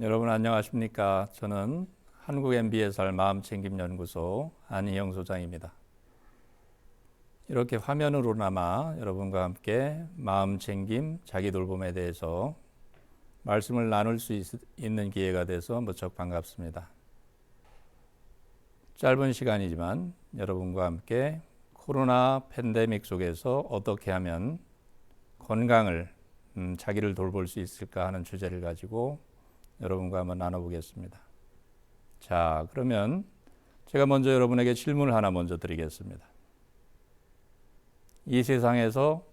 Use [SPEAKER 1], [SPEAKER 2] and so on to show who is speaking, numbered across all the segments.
[SPEAKER 1] 여러분 안녕하십니까? 저는 한국 MBSR 마음챙김연구소 안희영 소장입니다. 이렇게 화면으로나마 여러분과 함께 마음챙김, 자기돌봄에 대해서 말씀을 나눌 수 있는 기회가 돼서 무척 반갑습니다. 짧은 시간이지만 여러분과 함께 코로나 팬데믹 속에서 어떻게 하면 건강을, 자기를 돌볼 수 있을까 하는 주제를 가지고 여러분과 한번 나눠보겠습니다. 자, 그러면 제가 먼저 여러분에게 질문을 하나 먼저 드리겠습니다. 이 세상에서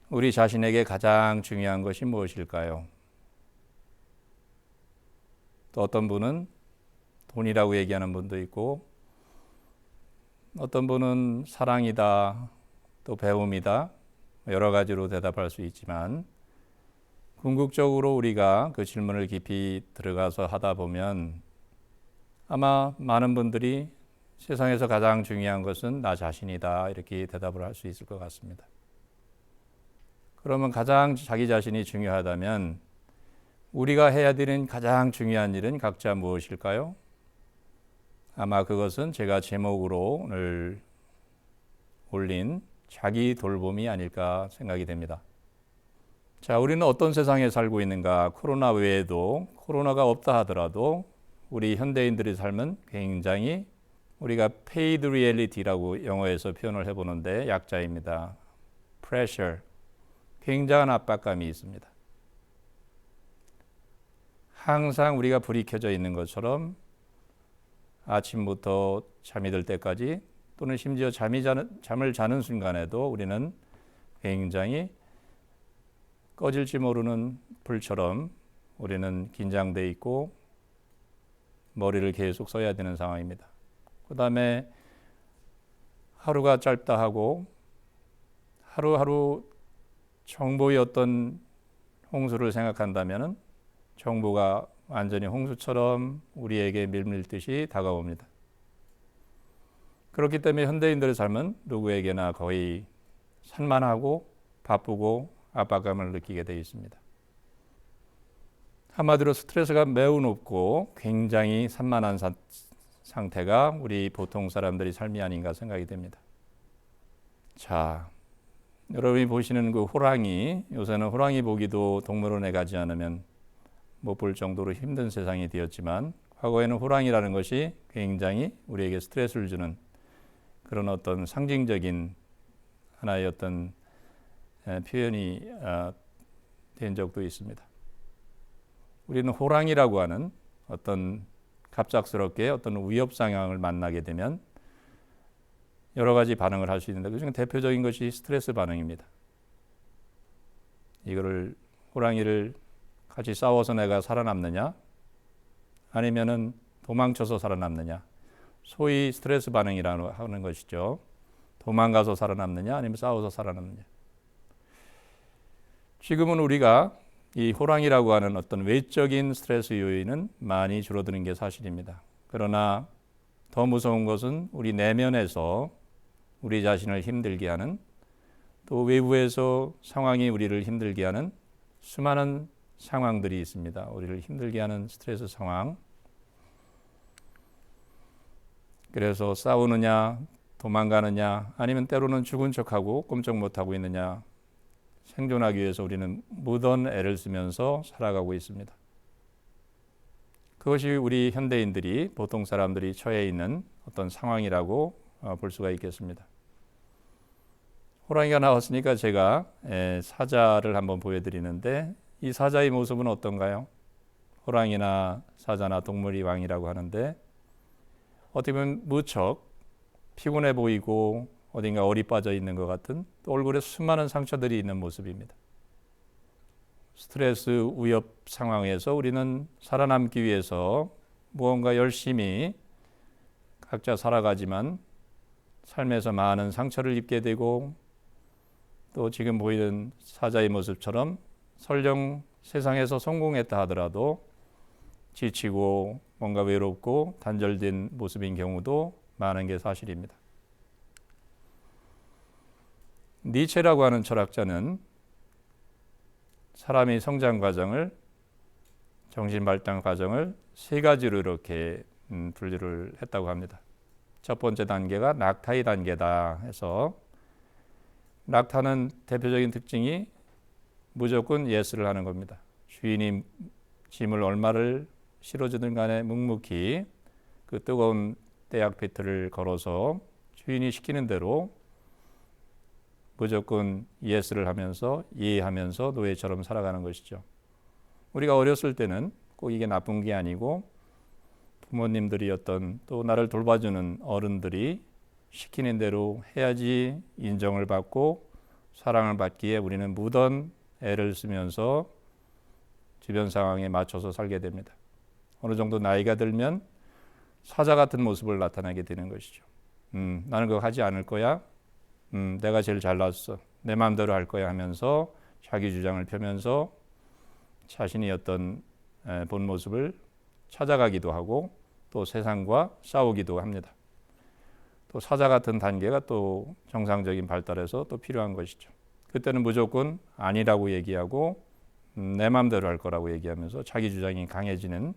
[SPEAKER 1] 우리 자신에게 가장 중요한 것이 무엇일까요? 또 어떤 분은 돈이라고 얘기하는 분도 있고, 어떤 분은 사랑이다, 또 배움이다, 여러 가지로 대답할 수 있지만, 궁극적으로 우리가 그 질문을 깊이 들어가서 하다 보면 아마 많은 분들이 세상에서 가장 중요한 것은 나 자신이다, 이렇게 대답을 할 수 있을 것 같습니다. 그러면 가장 자기 자신이 중요하다면 우리가 해야 되는 가장 중요한 일은 각자 무엇일까요? 아마 그것은 제가 제목으로 오늘 올린 자기 돌봄이 아닐까 생각이 됩니다. 자, 우리는 어떤 세상에 살고 있는가? 코로나 외에도, 코로나가 없다 하더라도 우리 현대인들의 삶은 굉장히, 우리가 paid reality라고 영어에서 표현을 해보는데 약자입니다. pressure, 굉장한 압박감이 있습니다. 항상 우리가 불이 켜져 있는 것처럼 아침부터 잠이 들 때까지, 또는 심지어 잠을 자는 순간에도 우리는 굉장히 꺼질지 모르는 불처럼 우리는 긴장돼 있고 머리를 계속 써야 되는 상황입니다. 그 다음에 하루가 짧다 하고 하루하루 정보의 어떤 홍수를 생각한다면 정보가 완전히 홍수처럼 우리에게 밀밀듯이 다가옵니다. 그렇기 때문에 현대인들의 삶은 누구에게나 거의 산만하고 바쁘고 압박감을 느끼게 되어 있습니다. 한마디로 스트레스가 매우 높고 굉장히 산만한 상태가 우리 보통 사람들의 삶이 아닌가 생각이 됩니다. 자, 여러분이 보시는 그 호랑이, 요새는 호랑이 보기도 동물원에 가지 않으면 못 볼 정도로 힘든 세상이 되었지만, 과거에는 호랑이라는 것이 굉장히 우리에게 스트레스를 주는 그런 어떤 상징적인 하나의 어떤 표현이 된 적도 있습니다. 우리는 호랑이라고 하는 어떤 갑작스럽게 어떤 위협 상황을 만나게 되면 여러 가지 반응을 할 수 있는데, 그중 대표적인 것이 스트레스 반응입니다. 이거를, 호랑이를 같이 싸워서 내가 살아남느냐, 아니면은 도망쳐서 살아남느냐, 소위 스트레스 반응이라고 하는 것이죠. 도망가서 살아남느냐, 아니면 싸워서 살아남느냐. 지금은 우리가 이 호랑이라고 하는 어떤 외적인 스트레스 요인은 많이 줄어드는 게 사실입니다. 그러나 더 무서운 것은 우리 내면에서 우리 자신을 힘들게 하는, 또 외부에서 상황이 우리를 힘들게 하는 수많은 상황들이 있습니다. 우리를 힘들게 하는 스트레스 상황. 그래서 싸우느냐, 도망가느냐, 아니면 때로는 죽은 척하고 꼼짝 못하고 있느냐, 생존하기 위해서 우리는 무던 애를 쓰면서 살아가고 있습니다. 그것이 우리 현대인들이, 보통 사람들이 처해 있는 어떤 상황이라고 볼 수가 있겠습니다. 호랑이가 나왔으니까 제가 사자를 한번 보여드리는데, 이 사자의 모습은 어떤가요? 호랑이나 사자나 동물이 왕이라고 하는데, 어떻게 보면 무척 피곤해 보이고 어딘가 얼이 빠져 있는 것 같은, 또 얼굴에 수많은 상처들이 있는 모습입니다. 스트레스 위협 상황에서 우리는 살아남기 위해서 무언가 열심히 각자 살아가지만 삶에서 많은 상처를 입게 되고, 또 지금 보이는 사자의 모습처럼 설령 세상에서 성공했다 하더라도 지치고 뭔가 외롭고 단절된 모습인 경우도 많은 게 사실입니다. 니체라고 하는 철학자는 사람의 성장 과정을 정신 발달 과정을 세 가지로 이렇게 분류를 했다고 합니다. 첫 번째 단계가 낙타의 단계다 해서, 낙타는 대표적인 특징이 무조건 예스를 하는 겁니다. 주인이 짐을 얼마를 실어주든 간에 묵묵히 그 뜨거운 떼약 배틀을 걸어서 주인이 시키는 대로 무조건 예스를 하면서 이해하면서 노예처럼 살아가는 것이죠. 우리가 어렸을 때는 꼭 이게 나쁜 게 아니고, 부모님들이 또 나를 돌봐주는 어른들이 시키는 대로 해야지 인정을 받고 사랑을 받기에 우리는 무던 애를 쓰면서 주변 상황에 맞춰서 살게 됩니다. 어느 정도 나이가 들면 사자 같은 모습을 나타내게 되는 것이죠. 나는 그거 하지 않을 거야. 내가 제일 잘났어. 내 마음대로 할 거야 하면서 자기 주장을 펴면서 자신이 어떤 본 모습을 찾아가기도 하고 또 세상과 싸우기도 합니다. 또 사자 같은 단계가 또 정상적인 발달에서 또 필요한 것이죠. 그때는 무조건 아니라고 얘기하고 내 마음대로 할 거라고 얘기하면서 자기 주장이 강해지는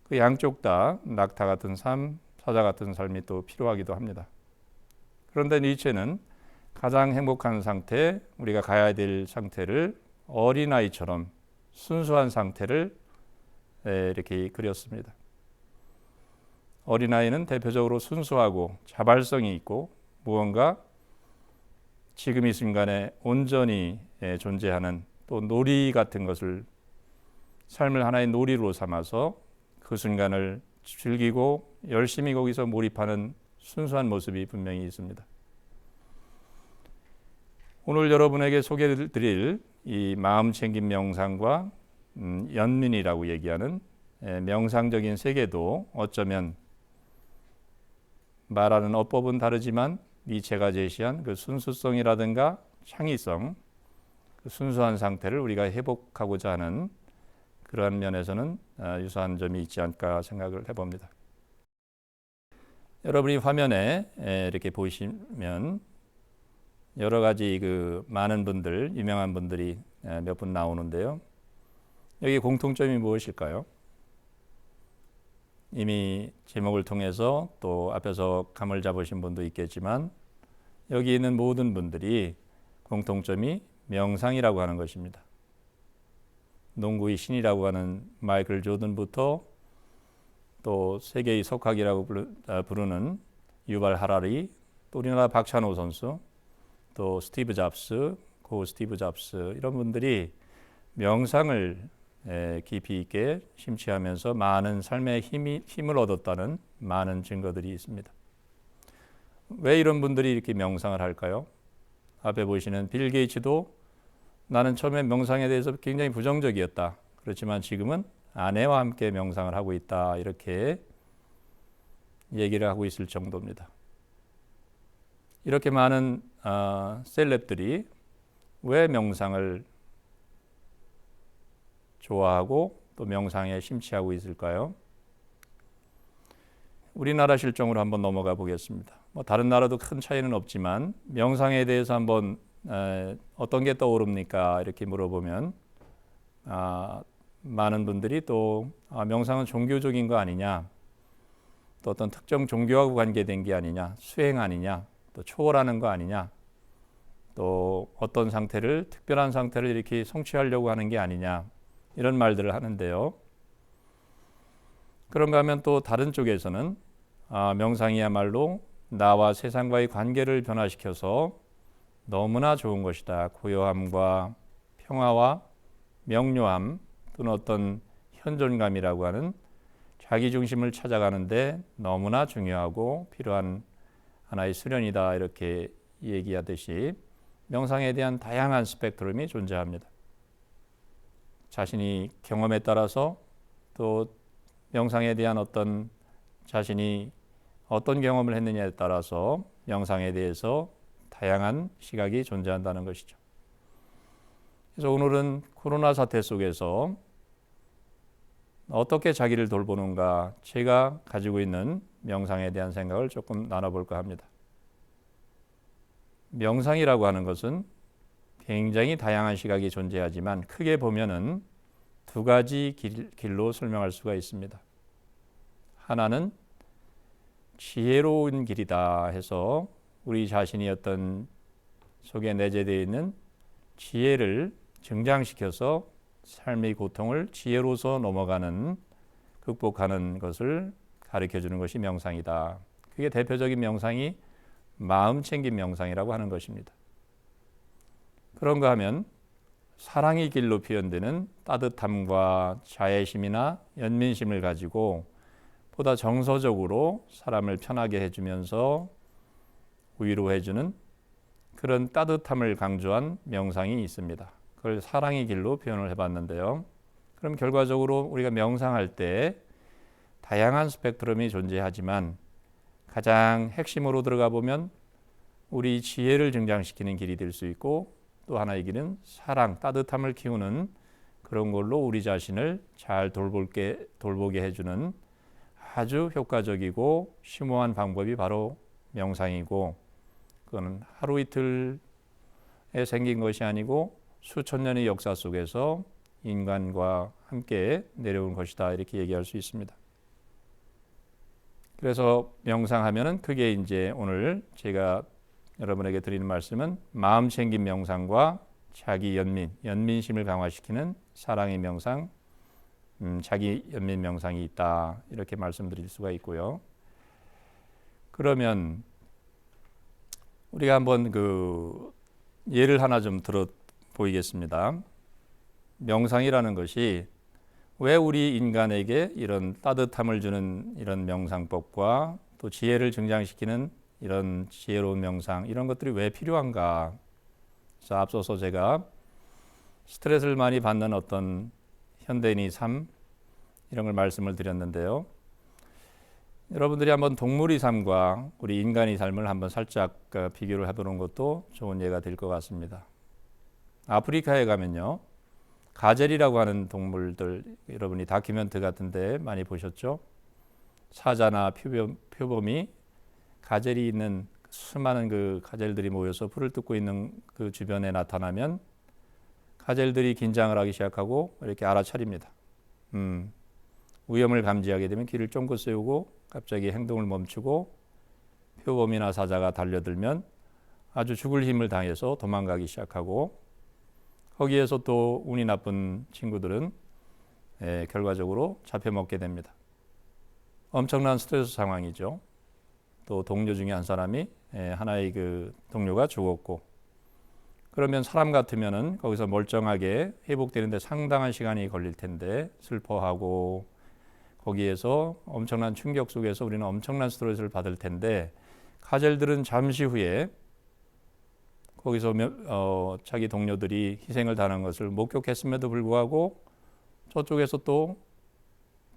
[SPEAKER 1] 그 양쪽 다 낙타 같은 삶, 사자 같은 삶이 또 필요하기도 합니다. 그런데 니체는 가장 행복한 상태, 우리가 가야 될 상태를 어린아이처럼 순수한 상태를 이렇게 그렸습니다. 어린아이는 대표적으로 순수하고 자발성이 있고 무언가 지금 이 순간에 온전히 존재하는, 또 놀이 같은 것을 삶을 하나의 놀이로 삼아서 그 순간을 즐기고 열심히 거기서 몰입하는 순수한 모습이 분명히 있습니다. 오늘 여러분에게 소개해드릴 이 마음 챙김 명상과 연민이라고 얘기하는 명상적인 세계도 어쩌면 말하는 어법은 다르지만 니체가 제시한 그 순수성이라든가 창의성, 그 순수한 상태를 우리가 회복하고자 하는 그러한 면에서는 유사한 점이 있지 않을까 생각을 해봅니다. 여러분이 화면에 이렇게 보시면 여러 가지 그 많은 분들, 유명한 분들이 몇 분 나오는데요. 여기 공통점이 무엇일까요? 이미 제목을 통해서 또 앞에서 감을 잡으신 분도 있겠지만 여기 있는 모든 분들이 공통점이 명상이라고 하는 것입니다. 농구의 신이라고 하는 마이클 조던부터 또 세계의 석학이라고 부르는 유발 하라리, 또 우리나라 박찬호 선수, 또 스티브 잡스, 고 스티브 잡스, 이런 분들이 명상을 깊이 있게 심취하면서 많은 삶의 힘을 얻었다는 많은 증거들이 있습니다. 왜 이런 분들이 이렇게 명상을 할까요? 앞에 보시는 빌 게이츠도 나는 처음에 명상에 대해서 굉장히 부정적이었다. 그렇지만 지금은 아내와 함께 명상을 하고 있다. 이렇게 얘기를 하고 있을 정도입니다. 이렇게 많은 셀럽들이 왜 명상을 좋아하고 또 명상에 심취하고 있을까요? 우리나라 실정으로 한번 넘어가 보겠습니다. 다른 나라도 큰 차이는 없지만 명상에 대해서 한번 어떤 게 떠오릅니까? 이렇게 물어보면 많은 분들이 또 명상은 종교적인 거 아니냐, 또 어떤 특정 종교하고 관계된 게 아니냐, 수행 아니냐, 또 초월하는 거 아니냐, 또 어떤 상태를, 특별한 상태를 이렇게 성취하려고 하는 게 아니냐, 이런 말들을 하는데요. 그런가 하면 또 다른 쪽에서는 명상이야말로 나와 세상과의 관계를 변화시켜서 너무나 좋은 것이다. 고요함과 평화와 명료함, 또는 어떤 현존감이라고 하는 자기 중심을 찾아가는데 너무나 중요하고 필요한 하나의 수련이다. 이렇게 얘기하듯이 명상에 대한 다양한 스펙트럼이 존재합니다. 자신이 경험에 따라서 또 명상에 대한 어떤 자신이 어떤 경험을 했느냐에 따라서 명상에 대해서 다양한 시각이 존재한다는 것이죠. 그래서 오늘은 코로나 사태 속에서 어떻게 자기를 돌보는가, 제가 가지고 있는 명상에 대한 생각을 조금 나눠볼까 합니다. 명상이라고 하는 것은 굉장히 다양한 시각이 존재하지만 크게 보면은 두 가지 길로 설명할 수가 있습니다. 하나는 지혜로운 길이다 해서 우리 자신이 어떤 속에 내재되어 있는 지혜를 증장시켜서 삶의 고통을 지혜로서 넘어가는, 극복하는 것을 가르쳐주는 것이 명상이다. 그게 대표적인 명상이 마음챙김 명상이라고 하는 것입니다. 그런가 하면 사랑의 길로 표현되는 따뜻함과 자애심이나 연민심을 가지고 보다 정서적으로 사람을 편하게 해주면서 위로해주는 그런 따뜻함을 강조한 명상이 있습니다. 그걸 사랑의 길로 표현을 해봤는데요. 그럼 결과적으로 우리가 명상할 때 다양한 스펙트럼이 존재하지만 가장 핵심으로 들어가 보면 우리 지혜를 증장시키는 길이 될 수 있고, 또 하나의 길은 사랑, 따뜻함을 키우는 그런 걸로 우리 자신을 잘 돌보게 해주는 아주 효과적이고 심오한 방법이 바로 명상이고, 그거는 하루 이틀에 생긴 것이 아니고 수천 년의 역사 속에서 인간과 함께 내려온 것이다, 이렇게 얘기할 수 있습니다. 그래서 명상하면은 크게 이제 오늘 제가 여러분에게 드리는 말씀은 마음 챙김 명상과 자기 연민심을 강화시키는 사랑의 명상, 자기 연민 명상이 있다, 이렇게 말씀드릴 수가 있고요. 그러면 우리가 한번 그 예를 하나 좀 들어 보이겠습니다. 명상이라는 것이 왜 우리 인간에게 이런 따뜻함을 주는 이런 명상법과 또 지혜를 증장시키는 이런 지혜로운 명상, 이런 것들이 왜 필요한가? 그래서 앞서서 제가 스트레스를 많이 받는 어떤 현대인의 삶, 이런 걸 말씀을 드렸는데요. 여러분들이 한번 동물의 삶과 우리 인간의 삶을 한번 살짝 비교를 해보는 것도 좋은 예가 될 것 같습니다. 아프리카에 가면요, 가젤이라고 하는 동물들, 여러분이 다큐멘트 같은데 많이 보셨죠? 사자나 표범이 가젤이 있는 수많은 그 가젤들이 모여서 풀을 뜯고 있는 그 주변에 나타나면 가젤들이 긴장을 하기 시작하고 이렇게 알아차립니다. 위험을 감지하게 되면 귀를 쫑긋 세우고 갑자기 행동을 멈추고, 표범이나 사자가 달려들면 아주 죽을 힘을 당해서 도망가기 시작하고, 거기에서 또 운이 나쁜 친구들은 결과적으로 잡혀먹게 됩니다. 엄청난 스트레스 상황이죠. 또 동료 중에 한 사람이 하나의 그 동료가 죽었고, 그러면 사람 같으면은 거기서 멀쩡하게 회복되는데 상당한 시간이 걸릴 텐데 슬퍼하고, 거기에서 엄청난 충격 속에서 우리는 엄청난 스트레스를 받을 텐데, 가젤들은 잠시 후에 거기서 자기 동료들이 희생을 당한 것을 목격했음에도 불구하고 저쪽에서 또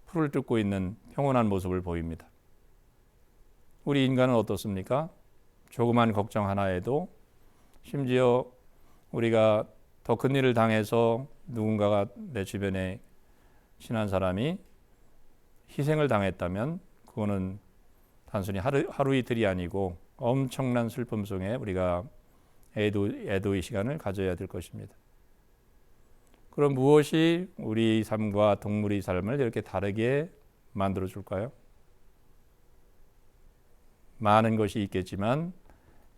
[SPEAKER 1] 풀을 뜯고 있는 평온한 모습을 보입니다. 우리 인간은 어떻습니까? 조그만 걱정 하나에도, 심지어 우리가 더 큰 일을 당해서 누군가가 내 주변에 친한 사람이 희생을 당했다면 그거는 단순히 하루 이틀이 아니고 엄청난 슬픔 속에 우리가 애도의 시간을 가져야 될 것입니다. 그럼 무엇이 우리 삶과 동물의 삶을 이렇게 다르게 만들어 줄까요? 많은 것이 있겠지만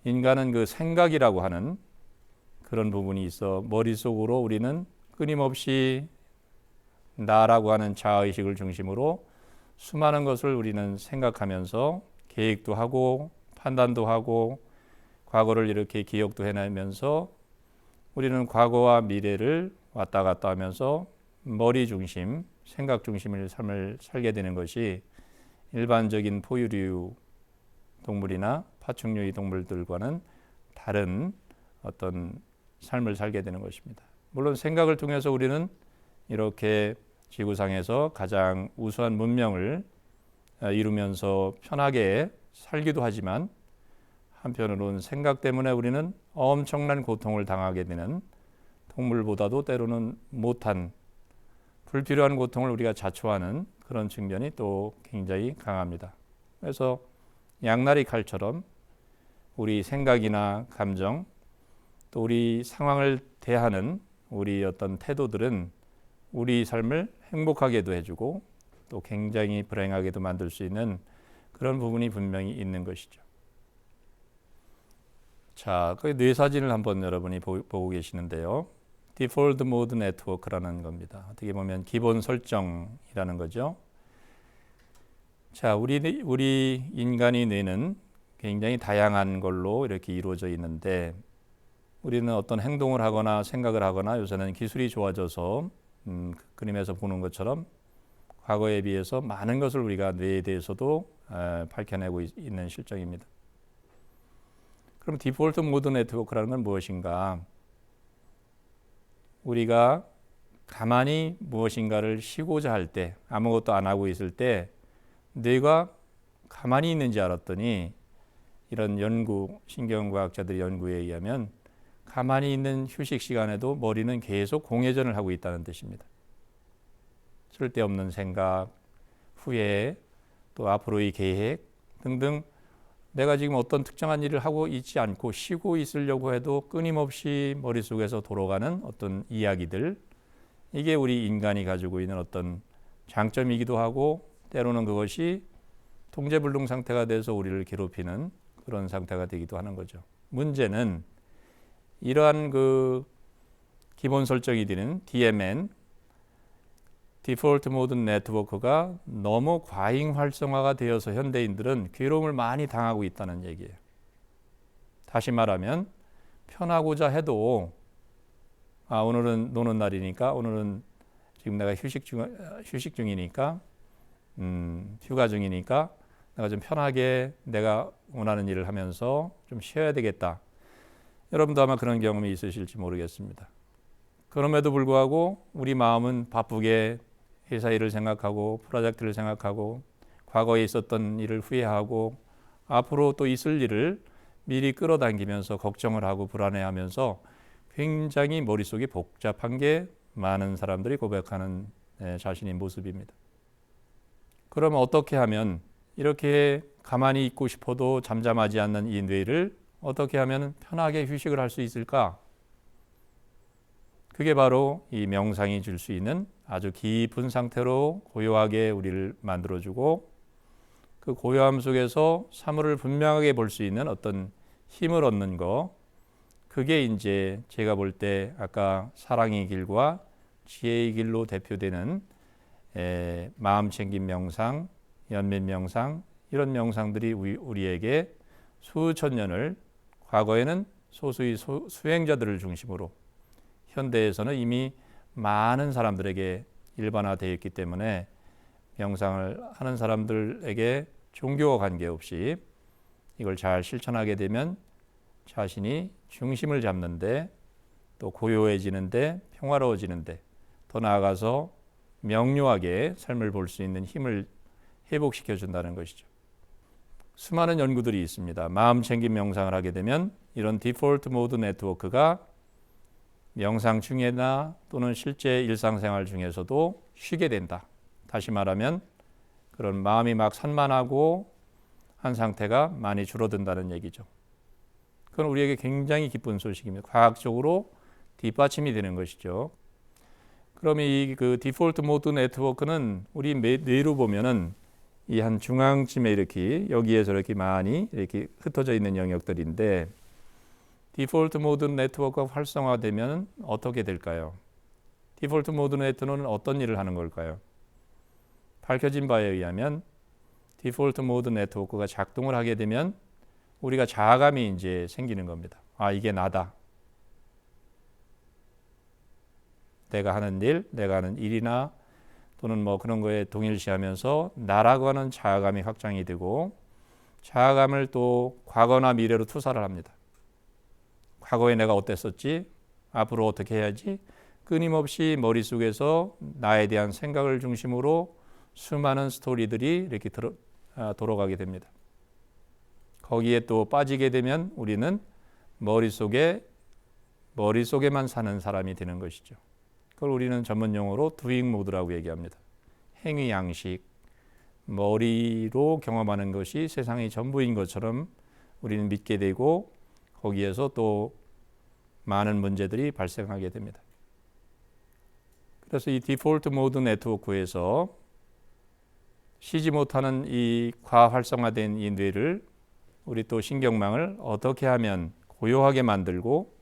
[SPEAKER 1] 인간은 그 생각이라고 하는 그런 부분이 있어 머릿속으로 우리는 끊임없이 나라고 하는 자아의식을 중심으로 수많은 것을 우리는 생각하면서 계획도 하고 판단도 하고 과거를 이렇게 기억도 해내면서 우리는 과거와 미래를 왔다 갔다 하면서 머리 중심, 생각 중심의 삶을 살게 되는 것이 일반적인 포유류 동물이나 파충류의 동물들과는 다른 어떤 삶을 살게 되는 것입니다. 물론 생각을 통해서 우리는 이렇게 지구상에서 가장 우수한 문명을 이루면서 편하게 살기도 하지만, 한편으로는 생각 때문에 우리는 엄청난 고통을 당하게 되는, 동물보다도 때로는 못한 불필요한 고통을 우리가 자초하는 그런 측면이 또 굉장히 강합니다. 그래서 양날의 칼처럼 우리 생각이나 감정, 또 우리 상황을 대하는 우리 어떤 태도들은 우리 삶을 행복하게도 해주고 또 굉장히 불행하게도 만들 수 있는 그런 부분이 분명히 있는 것이죠. 자, 그 뇌사진을 한번 여러분이 보고 계시는데요. 디폴트 모드 네트워크라는 겁니다. 어떻게 보면 기본 설정이라는 거죠. 자, 우리 인간의 뇌는 굉장히 다양한 걸로 이렇게 이루어져 있는데 우리는 어떤 행동을 하거나 생각을 하거나 요새는 기술이 좋아져서 그림에서 보는 것처럼 과거에 비해서 많은 것을 우리가 뇌에 대해서도 밝혀내고 있는 실정입니다. 그럼 디폴트 모드 네트워크라는 건 무엇인가? 우리가 가만히 무엇인가를 쉬고자 할 때, 아무것도 안 하고 있을 때 뇌가 가만히 있는지 알았더니 이런 신경과학자들의 연구에 의하면 가만히 있는 휴식 시간에도 머리는 계속 공회전을 하고 있다는 뜻입니다. 쓸데없는 생각, 후회, 또 앞으로의 계획 등등 내가 지금 어떤 특정한 일을 하고 있지 않고 쉬고 있으려고 해도 끊임없이 머릿속에서 돌아가는 어떤 이야기들, 이게 우리 인간이 가지고 있는 어떤 장점이기도 하고 때로는 그것이 통제불능 상태가 돼서 우리를 괴롭히는 그런 상태가 되기도 하는 거죠. 문제는 이러한 그 기본 설정이 되는 DMN, 디폴트 모드 네트워크가 너무 과잉 활성화가 되어서 현대인들은 괴로움을 많이 당하고 있다는 얘기예요. 다시 말하면 편하고자 해도 오늘은 노는 날이니까 오늘은 지금 내가 휴식 중이니까 휴가 중이니까 내가 좀 편하게 내가 원하는 일을 하면서 좀 쉬어야 되겠다. 여러분도 아마 그런 경험이 있으실지 모르겠습니다. 그럼에도 불구하고 우리 마음은 바쁘게 회사 일을 생각하고 프로젝트를 생각하고 과거에 있었던 일을 후회하고 앞으로 또 있을 일을 미리 끌어당기면서 걱정을 하고 불안해하면서 굉장히 머릿속이 복잡한 게 많은 사람들이 고백하는 자신의 모습입니다. 그러면 어떻게 하면 이렇게 가만히 있고 싶어도 잠잠하지 않는 이 뇌를 어떻게 하면 편하게 휴식을 할 수 있을까? 그게 바로 이 명상이 줄 수 있는 아주 깊은 상태로 고요하게 우리를 만들어주고 그 고요함 속에서 사물을 분명하게 볼 수 있는 어떤 힘을 얻는 거, 그게 이제 제가 볼 때 아까 사랑의 길과 지혜의 길로 대표되는 마음 챙김 명상, 연민 명상, 이런 명상들이 우리에게 수천 년을, 과거에는 소수의 수행자들을 중심으로, 현대에서는 이미 많은 사람들에게 일반화되어 있기 때문에 명상을 하는 사람들에게 종교와 관계없이 이걸 잘 실천하게 되면 자신이 중심을 잡는데, 또 고요해지는데, 평화로워지는데, 더 나아가서 명료하게 삶을 볼 수 있는 힘을 회복시켜 준다는 것이죠. 수많은 연구들이 있습니다. 마음 챙김 명상을 하게 되면 이런 디폴트 모드 네트워크가 명상 중에나 또는 실제 일상생활 중에서도 쉬게 된다. 다시 말하면 그런 마음이 막 산만하고 한 상태가 많이 줄어든다는 얘기죠. 그건 우리에게 굉장히 기쁜 소식입니다. 과학적으로 뒷받침이 되는 것이죠. 그럼 이 그 디폴트 모드 네트워크는 우리 뇌로 보면은 이 한 중앙쯤에 이렇게 여기에서 이렇게 많이 이렇게 흩어져 있는 영역들인데, 디폴트 모드 네트워크가 활성화되면 어떻게 될까요? 디폴트 모드 네트워크는 어떤 일을 하는 걸까요? 밝혀진 바에 의하면 디폴트 모드 네트워크가 작동을 하게 되면 우리가 자아감이 이제 생기는 겁니다. 이게 나다. 내가 하는 일, 내가 하는 일이나 또는 뭐 그런 거에 동일시하면서 나라고 하는 자아감이 확장이 되고, 자아감을 또 과거나 미래로 투사를 합니다. 과거에 내가 어땠었지? 앞으로 어떻게 해야지? 끊임없이 머릿속에서 나에 대한 생각을 중심으로 수많은 스토리들이 이렇게 돌아가게 됩니다. 거기에 또 빠지게 되면 우리는 머릿속에만 사는 사람이 되는 것이죠. 그걸 우리는 전문 용어로 두잉 모드라고 얘기합니다. 행위 양식, 머리로 경험하는 것이 세상의 전부인 것처럼 우리는 믿게 되고, 거기에서 또 많은 문제들이 발생하게 됩니다. 그래서 이 디폴트 모드 네트워크에서 쉬지 못하는 이 과활성화된 이 뇌를, 우리 또 신경망을 어떻게 하면 고요하게 만들고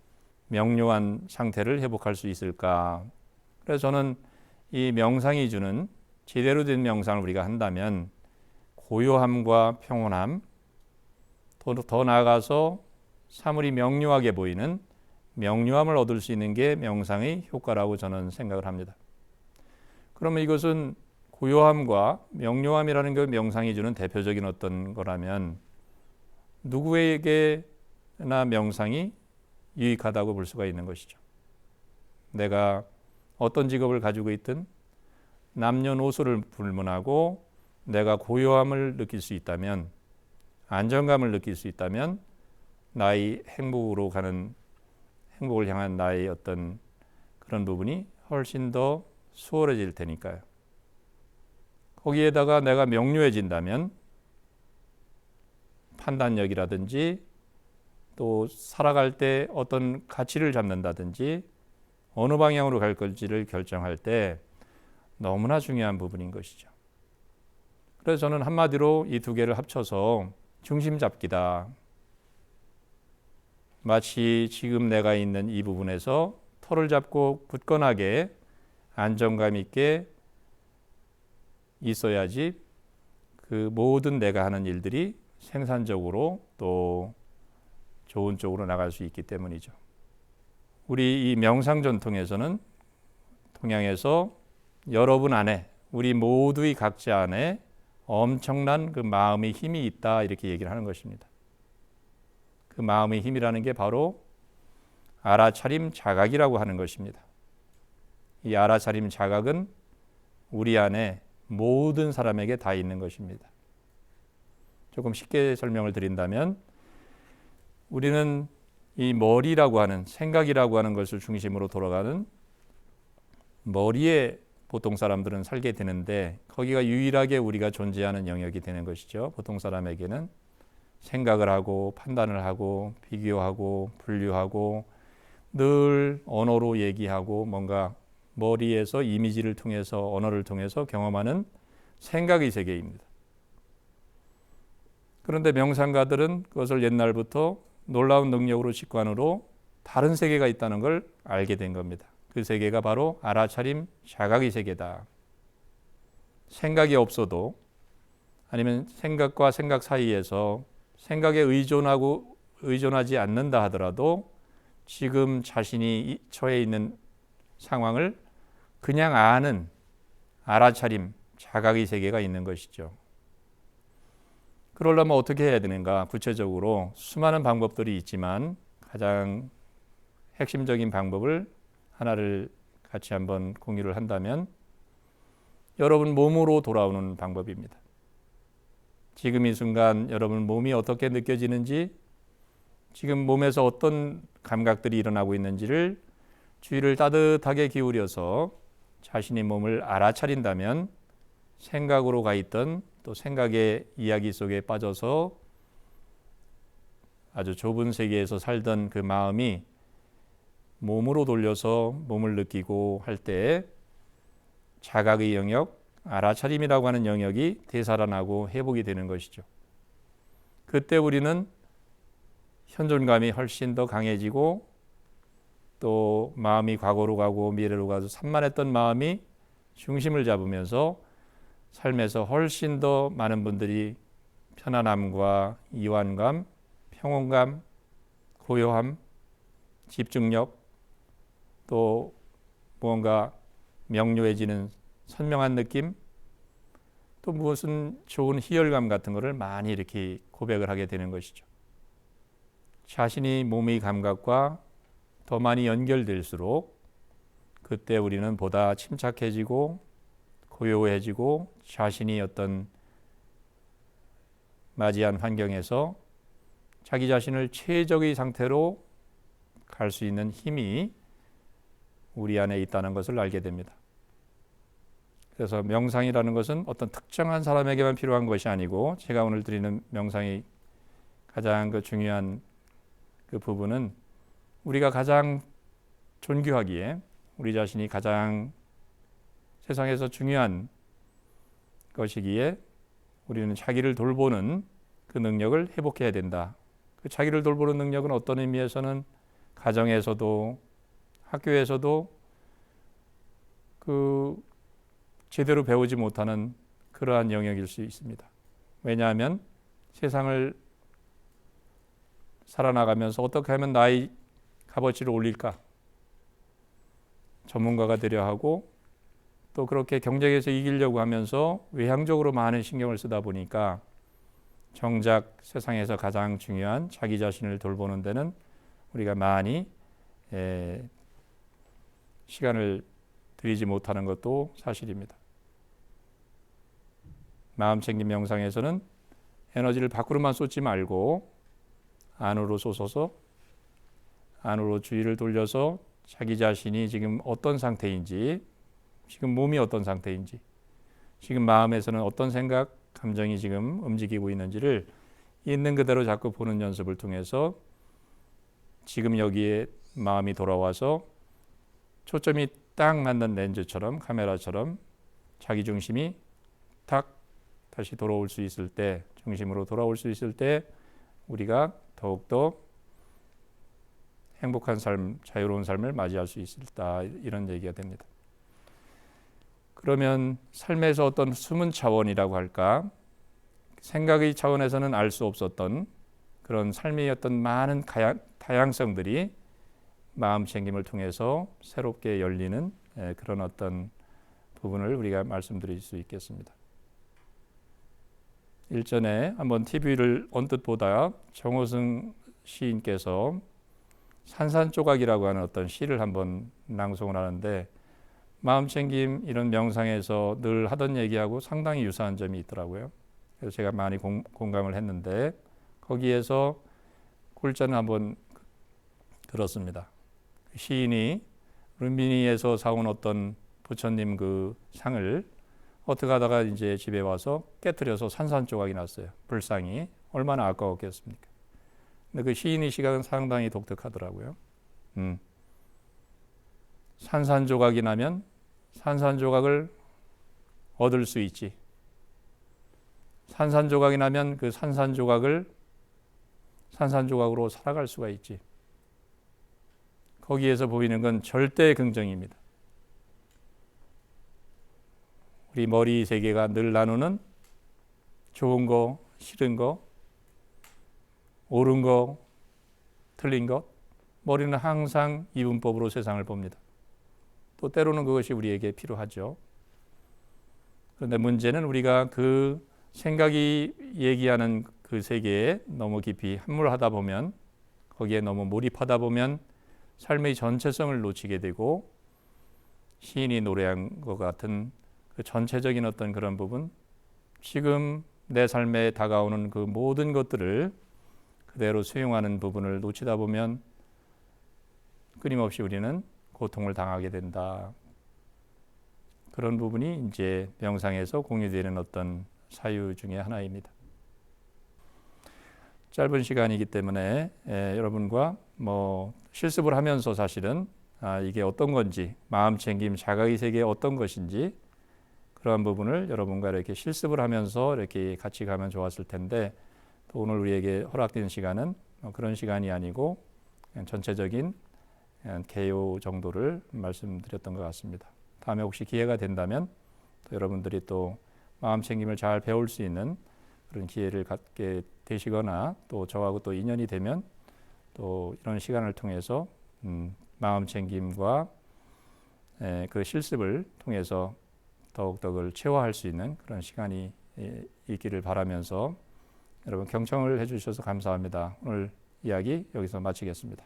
[SPEAKER 1] 명료한 상태를 회복할 수 있을까? 그래서 저는 이 명상이 주는 제대로 된 명상을 우리가 한다면 고요함과 평온함, 더 나아가서 사물이 명료하게 보이는 명료함을 얻을 수 있는 게 명상의 효과라고 저는 생각을 합니다. 그러면 이것은 고요함과 명료함이라는 게 명상이 주는 대표적인 어떤 거라면 누구에게나 명상이 유익하다고 볼 수가 있는 것이죠. 내가 어떤 직업을 가지고 있든 남녀노소를 불문하고 내가 고요함을 느낄 수 있다면, 안정감을 느낄 수 있다면 나의 행복을 향한 나의 어떤 그런 부분이 훨씬 더 수월해질 테니까요. 거기에다가 내가 명료해진다면 판단력이라든지 또 살아갈 때 어떤 가치를 잡는다든지 어느 방향으로 갈 건지를 결정할 때 너무나 중요한 부분인 것이죠. 그래서 저는 한마디로 이 두 개를 합쳐서 중심 잡기다. 마치 지금 내가 있는 이 부분에서 털을 잡고 굳건하게 안정감 있게 있어야지 그 모든 내가 하는 일들이 생산적으로 또 좋은 쪽으로 나갈 수 있기 때문이죠. 우리 이 명상 전통에서는 동양에서 여러분 안에, 우리 모두의 각자 안에 엄청난 그 마음의 힘이 있다, 이렇게 얘기를 하는 것입니다. 그 마음의 힘이라는 게 바로 알아차림 자각이라고 하는 것입니다. 이 알아차림 자각은 우리 안에 모든 사람에게 다 있는 것입니다. 조금 쉽게 설명을 드린다면 우리는 이 머리라고 하는, 생각이라고 하는 것을 중심으로 돌아가는 머리에 보통 사람들은 살게 되는데, 거기가 유일하게 우리가 존재하는 영역이 되는 것이죠. 보통 사람에게는 생각을 하고 판단을 하고 비교하고 분류하고 늘 언어로 얘기하고 뭔가 머리에서 이미지를 통해서, 언어를 통해서 경험하는 생각의 세계입니다. 그런데 명상가들은 그것을 옛날부터 놀라운 능력으로 직관으로 다른 세계가 있다는 걸 알게 된 겁니다. 그 세계가 바로 알아차림 자각의 세계다. 생각이 없어도, 아니면 생각과 생각 사이에서 생각에 의존하지 않는다 하더라도 지금 자신이 처해 있는 상황을 그냥 아는 알아차림 자각의 세계가 있는 것이죠. 그러려면 어떻게 해야 되는가? 구체적으로 수많은 방법들이 있지만 가장 핵심적인 방법을 하나를 같이 한번 공유를 한다면 여러분 몸으로 돌아오는 방법입니다. 지금 이 순간 여러분 몸이 어떻게 느껴지는지, 지금 몸에서 어떤 감각들이 일어나고 있는지를 주의를 따뜻하게 기울여서 자신의 몸을 알아차린다면 생각으로 가 있던, 또 생각의 이야기 속에 빠져서 아주 좁은 세계에서 살던 그 마음이 몸으로 돌려서 몸을 느끼고 할 때 자각의 영역, 알아차림이라고 하는 영역이 되살아나고 회복이 되는 것이죠. 그때 우리는 현존감이 훨씬 더 강해지고 또 마음이 과거로 가고 미래로 가서 산만했던 마음이 중심을 잡으면서 삶에서 훨씬 더 많은 분들이 편안함과 이완감, 평온감, 고요함, 집중력, 또 무언가 명료해지는 선명한 느낌, 또 무엇은 좋은 희열감 같은 것을 많이 이렇게 고백을 하게 되는 것이죠. 자신이 몸의 감각과 더 많이 연결될수록 그때 우리는 보다 침착해지고 고요해지고 자신이 어떤 맞이한 환경에서 자기 자신을 최적의 상태로 갈 수 있는 힘이 우리 안에 있다는 것을 알게 됩니다. 그래서 명상이라는 것은 어떤 특정한 사람에게만 필요한 것이 아니고, 제가 오늘 드리는 명상의 가장 중요한 그 부분은 우리가 가장 존귀하기에, 우리 자신이 가장 세상에서 중요한 것이기에 우리는 자기를 돌보는 그 능력을 회복해야 된다. 그 자기를 돌보는 능력은 어떤 의미에서는 가정에서도 학교에서도 그 제대로 배우지 못하는 그러한 영역일 수 있습니다. 왜냐하면 세상을 살아나가면서 어떻게 하면 나의 값어치를 올릴까? 전문가가 되려 하고 또 그렇게 경쟁에서 이기려고 하면서 외향적으로 많은 신경을 쓰다 보니까 정작 세상에서 가장 중요한 자기 자신을 돌보는 데는 우리가 많이 시간을 들이지 못하는 것도 사실입니다. 마음챙김 명상에서는 에너지를 밖으로만 쏟지 말고 안으로 쏟아서 안으로 주의를 돌려서 자기 자신이 지금 어떤 상태인지, 지금 몸이 어떤 상태인지, 지금 마음에서는 어떤 생각, 감정이 지금 움직이고 있는지를 있는 그대로 자꾸 보는 연습을 통해서 지금 여기에 마음이 돌아와서 초점이 딱 맞는 렌즈처럼, 카메라처럼 자기 중심이 딱 다시 돌아올 수 있을 때, 중심으로 돌아올 수 있을 때 우리가 더욱더 행복한 삶, 자유로운 삶을 맞이할 수 있다, 이런 얘기가 됩니다. 그러면 삶에서 어떤 숨은 차원이라고 할까, 생각의 차원에서는 알 수 없었던 그런 삶의 어떤 많은 다양성들이 마음챙김을 통해서 새롭게 열리는 그런 어떤 부분을 우리가 말씀드릴 수 있겠습니다. 일전에 한번 TV를 언뜻 보다 정호승 시인께서 산산조각이라고 하는 어떤 시를 한번 낭송을 하는데, 마음챙김 이런 명상에서 늘 하던 얘기하고 상당히 유사한 점이 있더라고요. 그래서 제가 많이 공감을 했는데, 거기에서 꿀자는 한번 들었습니다. 시인이 룸비니에서 사온 어떤 부처님 그 상을 어떻게 하다가 이제 집에 와서 깨트려서 산산조각이 났어요. 불상이 얼마나 아까웠겠습니까? 근데 그 시인의 시각은 상당히 독특하더라고요. 산산조각이 나면 산산조각을 얻을 수 있지. 산산조각이 나면 그 산산조각을 산산조각으로 살아갈 수가 있지. 거기에서 보이는 건 절대 긍정입니다. 우리 머리 세계가 늘 나누는 좋은 거, 싫은 거, 옳은 거, 틀린 것, 머리는 항상 이분법으로 세상을 봅니다. 또 때로는 그것이 우리에게 필요하죠. 그런데 문제는 우리가 그 생각이 얘기하는 그 세계에 너무 깊이 함몰하다 보면, 거기에 너무 몰입하다 보면 삶의 전체성을 놓치게 되고, 시인이 노래한 것 같은 그 전체적인 어떤 그런 부분, 지금 내 삶에 다가오는 그 모든 것들을 그대로 수용하는 부분을 놓치다 보면 끊임없이 우리는 고통을 당하게 된다. 그런 부분이 이제 명상에서 공유되는 어떤 사유 중에 하나입니다. 짧은 시간이기 때문에 여러분과 실습을 하면서 사실은 이게 어떤 건지, 마음챙김, 자각의 세계에 어떤 것인지 그러한 부분을 여러분과 이렇게 실습을 하면서 이렇게 같이 가면 좋았을 텐데, 또 오늘 우리에게 허락된 시간은 그런 시간이 아니고 그냥 전체적인 개요 정도를 말씀드렸던 것 같습니다. 다음에 혹시 기회가 된다면 또 여러분들이 또 마음챙김을 잘 배울 수 있는 그런 기회를 갖게 되시거나 또 저하고 또 인연이 되면 또 이런 시간을 통해서 마음챙김과 그 실습을 통해서 더욱더 그걸 체화할 수 있는 그런 시간이 있기를 바라면서 여러분 경청을 해주셔서 감사합니다. 오늘 이야기 여기서 마치겠습니다.